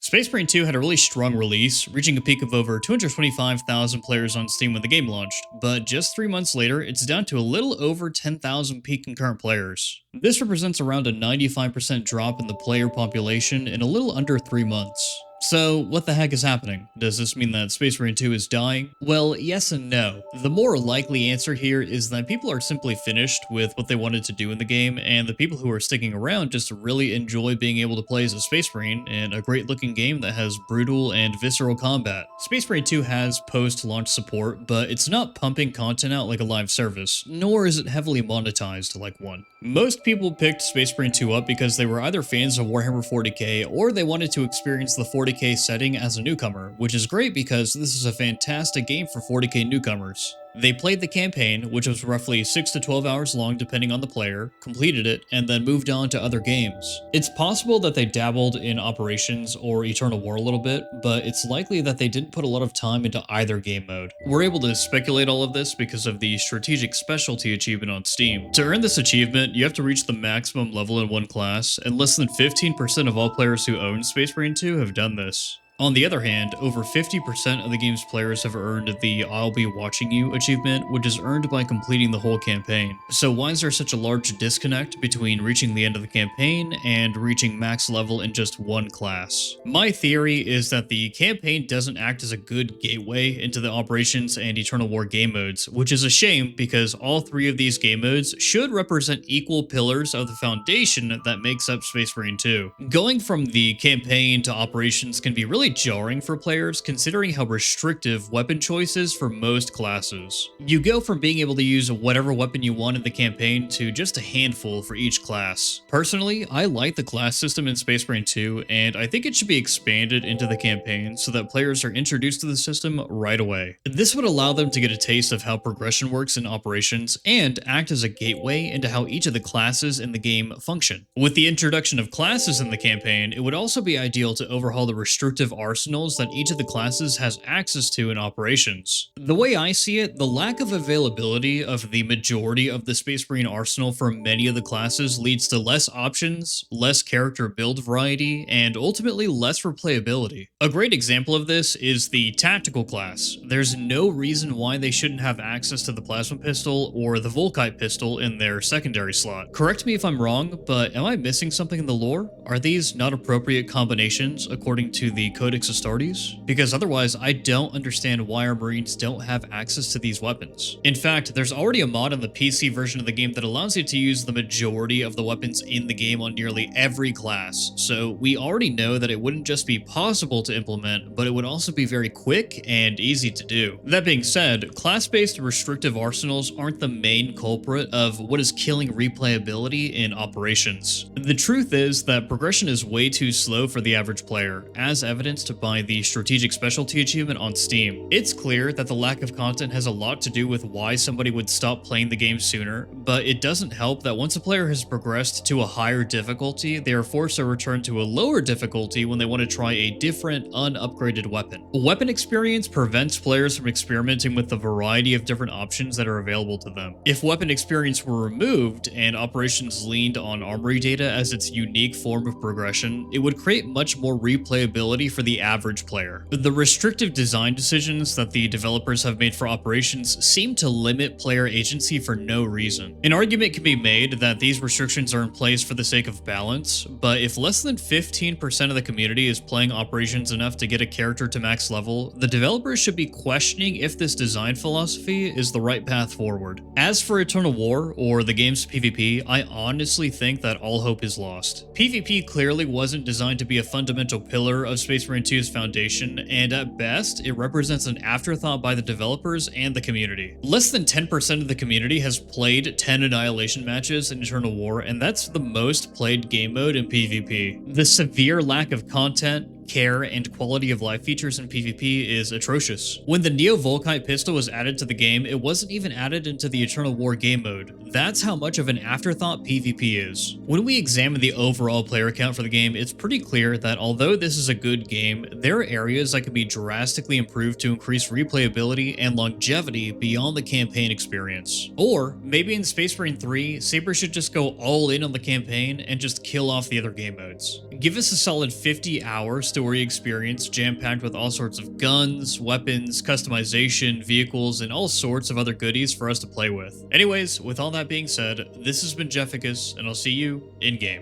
Space Marine 2 had a really strong release, reaching a peak of over 225,000 players on Steam when the game launched, but just 3 months later, it's down to a little over 10,000 peak concurrent players. This represents around a 95% drop in the player population in a little under 3 months. So, what the heck is happening? Does this mean that Space Marine 2 is dying? Well, yes and no. The more likely answer here is that people are simply finished with what they wanted to do in the game, and the people who are sticking around just really enjoy being able to play as a Space Marine in a great looking game that has brutal and visceral combat. Space Marine 2 has post-launch support, but it's not pumping content out like a live service, nor is it heavily monetized like one. Most people picked Space Marine 2 up because they were either fans of Warhammer 40k or they wanted to experience the 40k setting as a newcomer, which is great because this is a fantastic game for 40k newcomers. They played the campaign, which was roughly 6 to 12 hours long depending on the player, completed it, and then moved on to other games. It's possible that they dabbled in Operations or Eternal War a little bit, but it's likely that they didn't put a lot of time into either game mode. We're able to speculate all of this because of the Strategic Specialty achievement on Steam. To earn this achievement, you have to reach the maximum level in one class, and less than 15% of all players who own Space Marine 2 have done this. On the other hand, over 50% of the game's players have earned the I'll Be Watching You achievement, which is earned by completing the whole campaign. So why is there such a large disconnect between reaching the end of the campaign and reaching max level in just one class? My theory is that the campaign doesn't act as a good gateway into the Operations and Eternal War game modes, which is a shame because all three of these game modes should represent equal pillars of the foundation that makes up Space Marine 2. Going from the campaign to Operations can be really jarring for players considering how restrictive weapon choice is for most classes. You go from being able to use whatever weapon you want in the campaign to just a handful for each class. Personally, I like the class system in Space Marine 2, and I think it should be expanded into the campaign so that players are introduced to the system right away. This would allow them to get a taste of how progression works in Operations and act as a gateway into how each of the classes in the game function. With the introduction of classes in the campaign, it would also be ideal to overhaul the restrictive arsenals that each of the classes has access to in Operations. The way I see it, the lack of availability of the majority of the Space Marine arsenal for many of the classes leads to less options, less character build variety, and ultimately less replayability. A great example of this is the Tactical class. There's no reason why they shouldn't have access to the Plasma Pistol or the Volkite Pistol in their secondary slot. Correct me if I'm wrong, but am I missing something in the lore? Are these not appropriate combinations according to the Codex Astartes? Because otherwise, I don't understand why our Marines don't have access to these weapons. In fact, there's already a mod on the PC version of the game that allows you to use the majority of the weapons in the game on nearly every class, so we already know that it wouldn't just be possible to implement, but it would also be very quick and easy to do. That being said, class-based restrictive arsenals aren't the main culprit of what is killing replayability in Operations. The truth is that progression is way too slow for the average player, as evidenced by the Strategic Specialty achievement on Steam. It's clear that the lack of content has a lot to do with why somebody would stop playing the game sooner, but it doesn't help that once a player has progressed to a higher difficulty, they are forced to return to a lower difficulty when they want to try a different, unupgraded weapon. Weapon experience prevents players from experimenting with the variety of different options that are available to them. If weapon experience were removed and Operations leaned on armory data as its unique form of progression, it would create much more replayability for the average player. The restrictive design decisions that the developers have made for Operations seem to limit player agency for no reason. An argument can be made that these restrictions are in place for the sake of balance, but if less than 15% of the community is playing Operations enough to get a character to max level, the developers should be questioning if this design philosophy is the right path forward. As for Eternal War, or the game's PvP, I honestly think that all hope is lost. PvP clearly wasn't designed to be a fundamental pillar of Space Marine 2's foundation, and at best, it represents an afterthought by the developers and the community. Less than 10% of the community has played 10 Annihilation matches in Eternal War, and that's the most played game mode in PvP. The severe lack of content, care, and quality of life features in PvP is atrocious. When the Neo Volkite pistol was added to the game, it wasn't even added into the Eternal War game mode. That's how much of an afterthought PvP is. When we examine the overall player count for the game, it's pretty clear that although this is a good game, there are areas that can be drastically improved to increase replayability and longevity beyond the campaign experience. Or maybe in Space Marine 3, Saber should just go all in on the campaign and just kill off the other game modes. Give us a solid 50-hour story experience jam-packed with all sorts of guns, weapons, customization, vehicles, and all sorts of other goodies for us to play with. Anyways, with all that being said, this has been Jeficus, and I'll see you in-game.